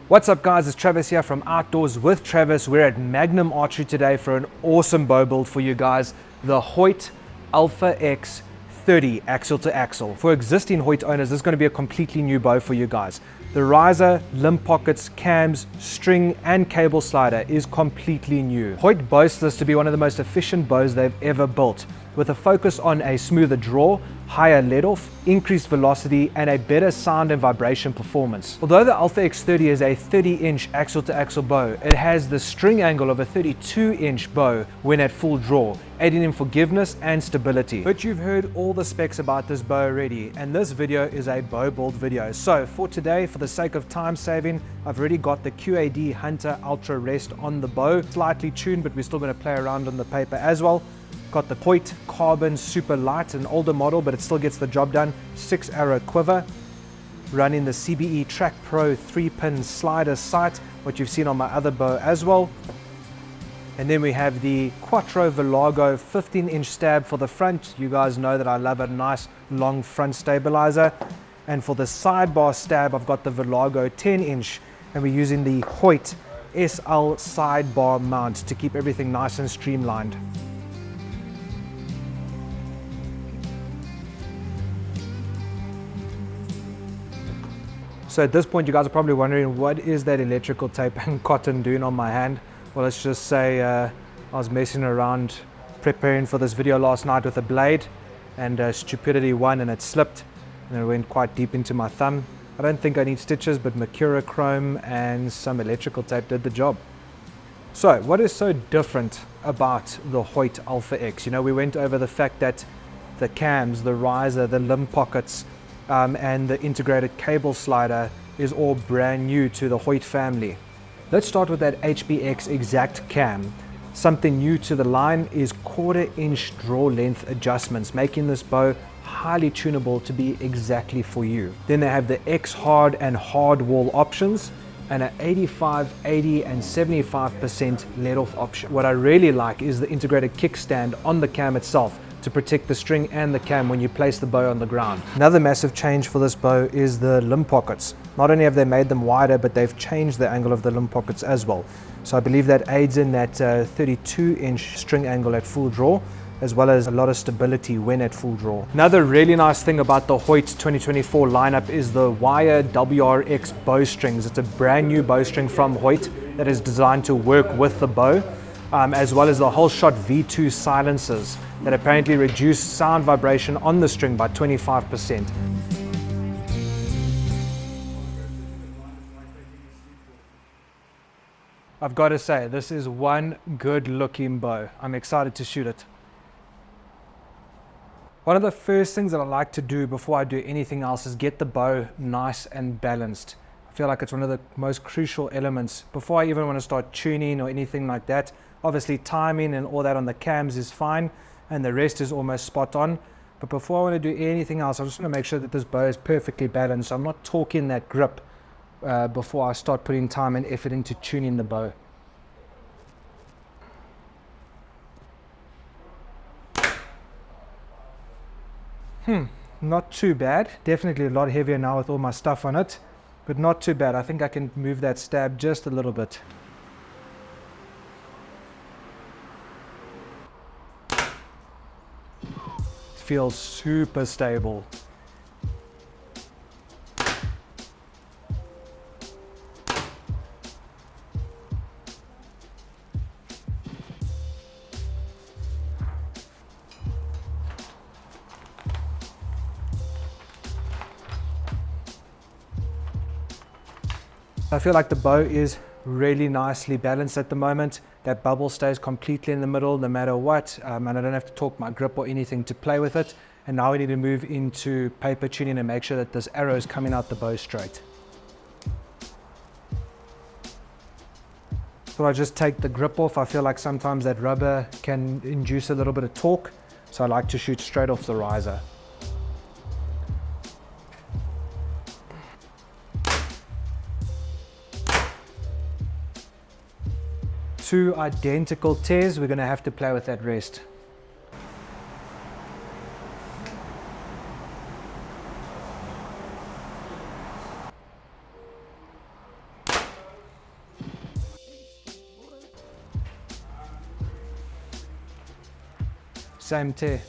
What's up guys, it's Travis here from Outdoors with Travis. We're at Magnum Archery today for an awesome bow build for you guys, the Hoyt Alpha X 30 axle to axle. For existing Hoyt owners, this is going to be a completely new bow for you guys. The riser, limb pockets, cams, string and cable slider is completely new. Hoyt boasts this to be one of the most efficient bows they've ever built, with a focus on a smoother draw, higher let-off, increased velocity, and a better sound and vibration performance. Although the Alpha X30 is a 30-inch axle-to-axle bow, it has the string angle of a 32-inch bow when at full draw, aiding in forgiveness and stability. But you've heard all the specs about this bow already, and this video is a bow build video. So for today, for the sake of time saving, I've already got the QAD Hunter Ultra Rest on the bow, slightly tuned, but we're still going to play around on the paper as well. Got the Hoyt Carbon Super Light, an older model, but it still gets the job done. 6-arrow quiver, running the CBE Track Pro 3-pin slider sight, what you've seen on my other bow as well. And then we have the Quattro Velago 15-inch stab for the front. You guys know that I love a nice long front stabilizer. And for the sidebar stab, I've got the Velago 10-inch, and we're using the Hoyt SL sidebar mount to keep everything nice and streamlined. So at this point, you guys are probably wondering, what is that electrical tape and cotton doing on my hand? Well, let's just say I was messing around preparing for this video last night with a blade, and stupidity won and it slipped and it went quite deep into my thumb. I don't think I need stitches, but mercurochrome and some electrical tape did the job. So what is so different about the Hoyt Alpha X? You know, we went over the fact that the cams, the riser, the limb pockets, and the integrated cable slider is all brand new to the Hoyt family. Let's start with that HBX Exact cam. Something new to the line is 1/4-inch draw length adjustments, making this bow highly tunable to be exactly for you. Then they have the X Hard and Hard Wall options, and an 85, 80 and 75% let-off option. What I really like is the integrated kickstand on the cam itself, to protect the string and the cam when you place the bow on the ground. Another massive change for this bow is the limb pockets. Not only have they made them wider, but they've changed the angle of the limb pockets as well. So I believe that aids in that 32-inch string angle at full draw, as well as a lot of stability when at full draw. Another really nice thing about the Hoyt 2024 lineup is the Wire WRX bowstrings. It's a brand new bowstring from Hoyt that is designed to work with the bow, as well as the whole shot V2 silencers that apparently reduce sound vibration on the string by 25%. I've got to say, this is one good looking bow. I'm excited to shoot it. One of the first things that I like to do before I do anything else is get the bow nice and balanced. I feel like it's one of the most crucial elements before I even want to start tuning or anything like that. Obviously timing and all that on the cams is fine, and the rest is almost spot on. But before I want to do anything else, I just want to make sure that this bow is perfectly balanced. So I'm not torquing that grip before I start putting time and effort into tuning the bow. Not too bad. Definitely a lot heavier now with all my stuff on it, but not too bad. I think I can move that stab just a little bit. Feels super stable. I feel like the bow is really nicely balanced at the moment. That bubble stays completely in the middle no matter what, and I don't have to torque my grip or anything to play with it. And now we need to move into paper tuning and make sure that this arrow is coming out the bow straight. So I just take the grip off. I feel like sometimes that rubber can induce a little bit of torque, so I like to shoot straight off the riser. Two identical tears, we're going to have to play with that rest. Same tear.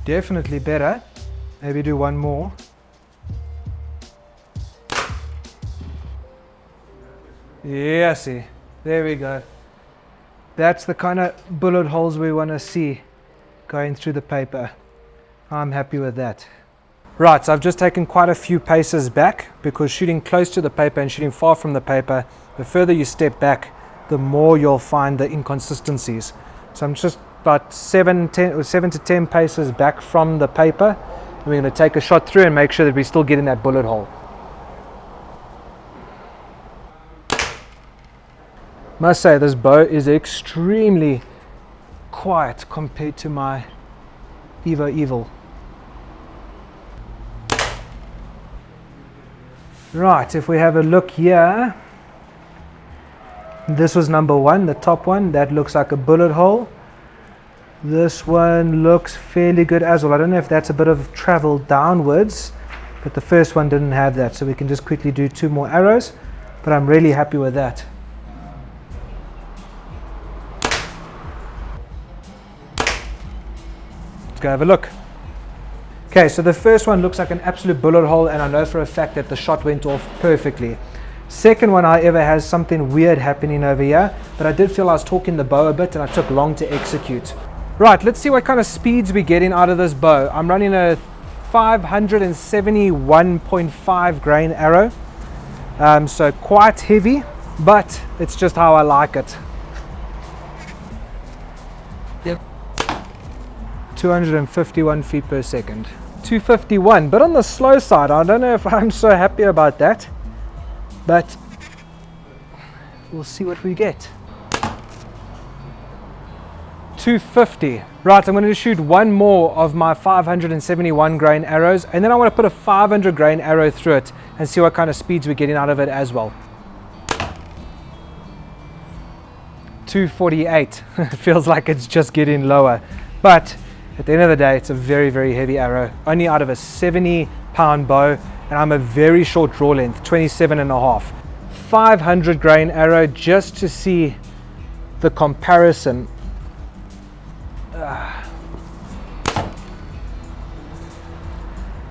Definitely better. Maybe do one more. Yeah, see, there we go. That's the kind of bullet holes we want to see going through the paper. I'm happy with that. Right, so I've just taken quite a few paces back, because shooting close to the paper and shooting far from the paper, the further you step back, the more you'll find the inconsistencies. So I'm just about 7 to 10 paces back from the paper. And we're going to take a shot through and make sure that we still get in that bullet hole. Must say this bow is extremely quiet compared to my Evo Evil. Right, if we have a look here, this was number one, the top one. That looks like a bullet hole. This one looks fairly good as well. I don't know if that's a bit of travel downwards, but the first one didn't have that, so we can just quickly do 2 more arrows, but I'm really happy with that. Let's go have a look. Okay, so the first one looks like an absolute bullet hole, and I know for a fact that the shot went off perfectly. Second one, however, has something weird happening over here, but I did feel I was torquing the bow a bit and I took long to execute. Right, let's see what kind of speeds we're getting out of this bow. I'm running a 571.5 grain arrow, so quite heavy, but it's just how I like it. Yep. 251 feet per second. 251, but on the slow side. I don't know if I'm so happy about that, but we'll see what we get. 250. Right, I'm going to shoot one more of my 571 grain arrows, and then I want to put a 500 grain arrow through it and see what kind of speeds we're getting out of it as well. 248. It feels like it's just getting lower, but at the end of the day, it's a very, very heavy arrow, only out of a 70-pound bow, and I'm a very short draw length, 27.5. 500 grain arrow, just to see the comparison.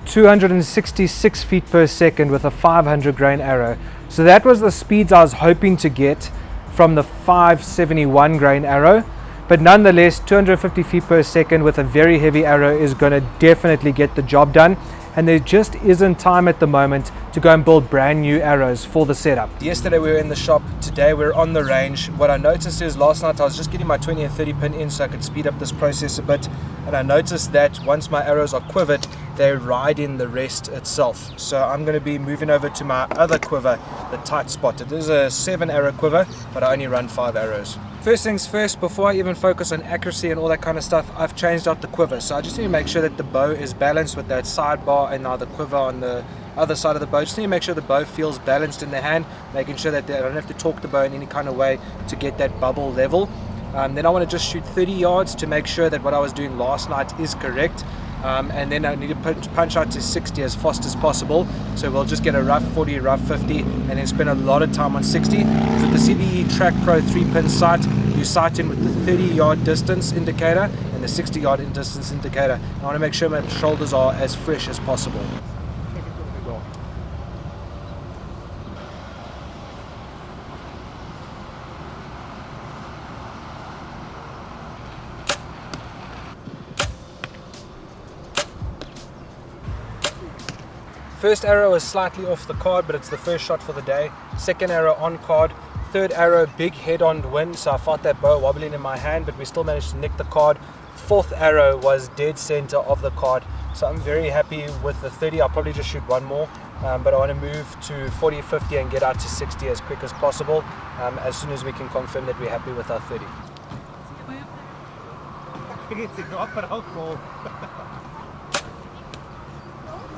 266 feet per second with a 500 grain arrow. So that was the speeds I was hoping to get from the 571 grain arrow. But nonetheless, 250 feet per second with a very heavy arrow is going to definitely get the job done. And there just isn't time at the moment to go and build brand new arrows for the setup. Yesterday we were in the shop, today we're on the range. What I noticed is last night I was just getting my 20 and 30 pin in so I could speed up this process a bit. And I noticed that once my arrows are quivered, they ride in the rest itself. So I'm going to be moving over to my other quiver, the tight spot. It is a 7 arrow quiver, but I only run 5 arrows. First things first, before I even focus on accuracy and all that kind of stuff, I've changed out the quiver. So I just need to make sure that the bow is balanced with that sidebar and now the quiver on the other side of the bow. Just need to make sure the bow feels balanced in the hand, making sure that I don't have to torque the bow in any kind of way to get that bubble level. Then I want to just shoot 30 yards to make sure that what I was doing last night is correct. And then I need to punch out to 60 as fast as possible. So we'll just get a rough 40, rough 50, and then spend a lot of time on 60. With the CBE Track Pro 3-pin sight, you sight in with the 30-yard distance indicator and the 60-yard distance indicator. I want to make sure my shoulders are as fresh as possible. First arrow is slightly off the card, but it's the first shot for the day. Second arrow on card. Third arrow, big head-on wind, so I felt that bow wobbling in my hand, but we still managed to nick the card. Fourth arrow was dead center of the card, so I'm very happy with the 30. I'll probably just shoot one more, but I want to move to 40, 50 and get out to 60 as quick as possible, as soon as we can confirm that we're happy with our 30.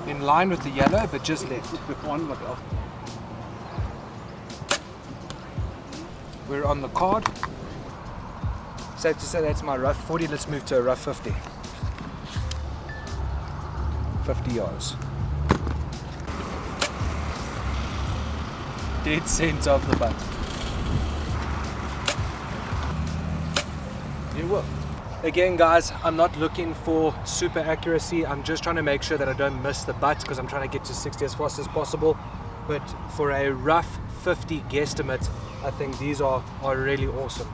In line with the yellow, but just left. We're on the card. Safe to say that's my rough 40. Let's move to a rough 50. 50 yards. Dead center of the butt. It worked. Again guys, I'm not looking for super accuracy. I'm just trying to make sure that I don't miss the butt because I'm trying to get to 60 as fast as possible. But for a rough 50 guesstimate, I think these are really awesome.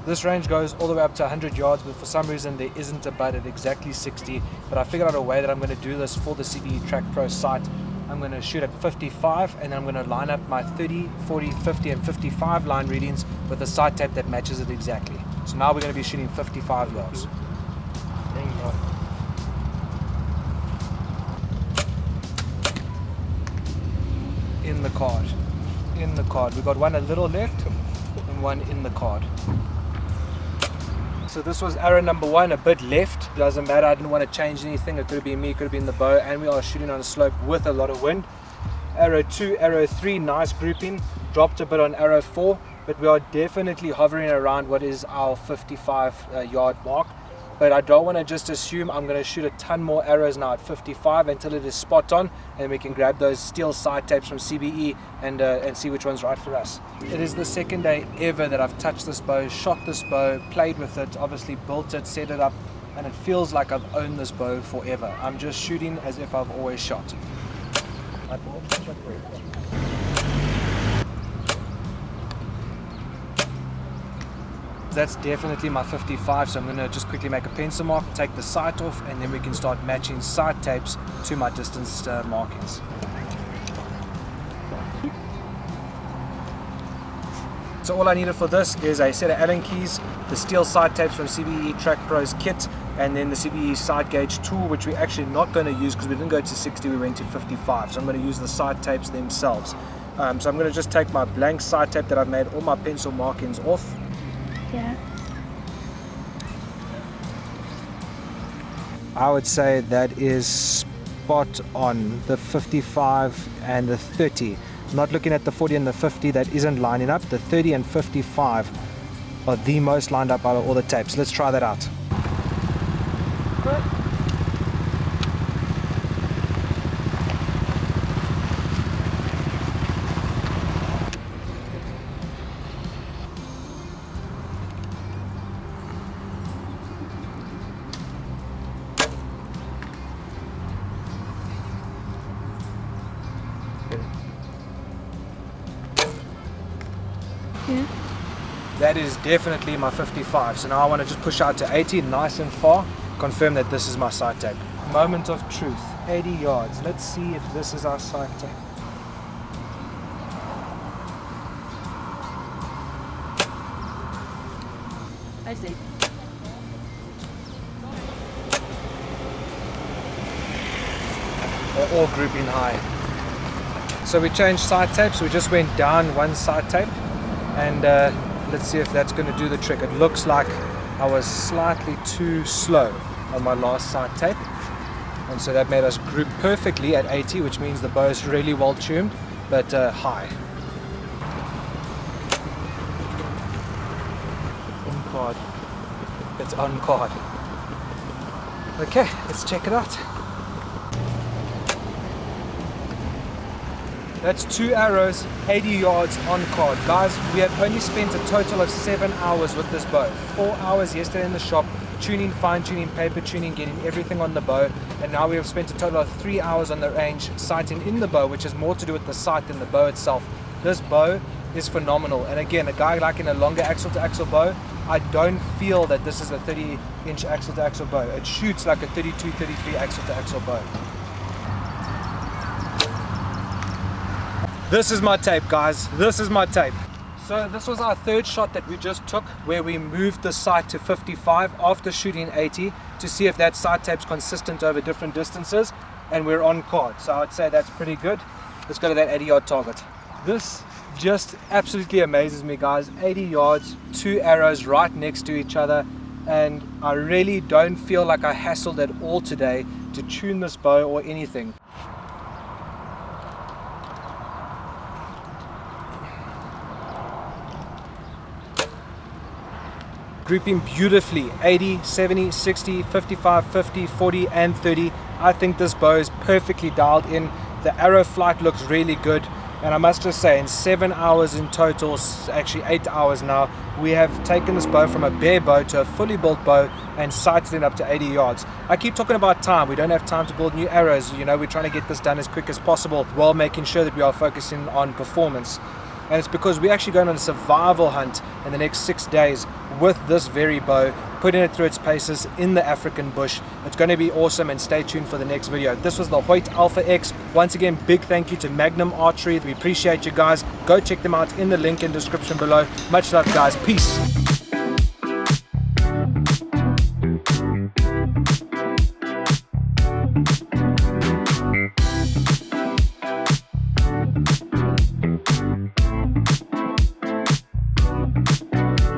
This range goes all the way up to 100 yards, but for some reason there isn't a butt at exactly 60. But I figured out a way that I'm going to do this for the CBE Track Pro site. I'm going to shoot at 55 and I'm going to line up my 30, 40, 50 and 55 line readings with a sight tape that matches it exactly. So now we're going to be shooting 55 yards. In the card. In the card. We got one a little left and one in the card. So this was arrow number 1, a bit left. Doesn't matter, I didn't want to change anything. It could have been me, it could have been the bow, and we are shooting on a slope with a lot of wind. Arrow 2, arrow 3, nice grouping. Dropped a bit on arrow 4, but we are definitely hovering around what is our 55 yard mark. But I don't want to just assume. I'm going to shoot a ton more arrows now at 55 until it is spot on, and we can grab those steel side tapes from CBE and see which one's right for us. It is the second day ever that I've touched this bow, shot this bow, played with it, obviously built it, set it up, and it feels like I've owned this bow forever. I'm just shooting as if I've always shot. That's definitely my 55, so I'm going to just quickly make a pencil mark, take the sight off, and then we can start matching sight tapes to my distance markings. So all I needed for this is a set of Allen keys, the steel sight tapes from CBE Track Pro's kit, and then the CBE side gauge tool, which we're actually not going to use because we didn't go to 60, we went to 55. So I'm going to use the side tapes themselves. So I'm going to just take my blank side tape that I've made all my pencil markings off. Yeah. I would say that is spot on, the 55 and the 30. Not looking at the 40 and the 50, that isn't lining up. The 30 and 55 are the most lined up out of all the tapes. Let's try that out. Good. Yeah. That is definitely my 55. So now I want to just push out to 80, nice and far, confirm that this is my sight tape. Moment of truth, 80 yards. Let's see if this is our sight tape. I see. They're all grouping high. So we changed sight tapes, we just went down one sight tape, and let's see if that's going to do the trick. It looks like I was slightly too slow on my last sight tape, and so that made us group perfectly at 80, which means the bow is really well tuned, but high. On card. It's on card. Okay, let's check it out. That's 2 arrows, 80 yards on card. Guys, we have only spent a total of 7 hours with this bow. 4 hours yesterday in the shop, tuning, fine tuning, paper tuning, getting everything on the bow. And now we have spent a total of 3 hours on the range, sighting in the bow, which has more to do with the sight than the bow itself. This bow is phenomenal. And again, a guy like in a longer axle to axle bow, I don't feel that this is a 30-inch axle to axle bow. It shoots like a 32, 33 axle to axle bow. This is my tape, guys. This is my tape. So this was our third shot that we just took, where we moved the sight to 55 after shooting 80 to see if that sight tape's consistent over different distances, and we're on card. So I'd say that's pretty good. Let's go to that 80-yard target. This just absolutely amazes me, guys. 80 yards, 2 arrows right next to each other. and I really don't feel like I hassled at all today to tune this bow or anything. Grouping beautifully, 80, 70, 60, 55, 50, 40 and 30. I think this bow is perfectly dialed in. The arrow flight looks really good, and I must just say in 7 hours in total, actually 8 hours now, we have taken this bow from a bare bow to a fully built bow and sighted it up to 80 yards. I keep talking about time. We don't have time to build new arrows. You know, we're trying to get this done as quick as possible while making sure that we are focusing on performance. And it's because we're actually going on a survival hunt in the next 6 days with this very bow, putting it through its paces in the African bush. It's going to be awesome, and stay tuned for the next video. This was the Hoyt Alpha X. Once again, big thank you to Magnum Archery. We appreciate you guys. Go check them out in the link in the description below. Much love, guys. Peace.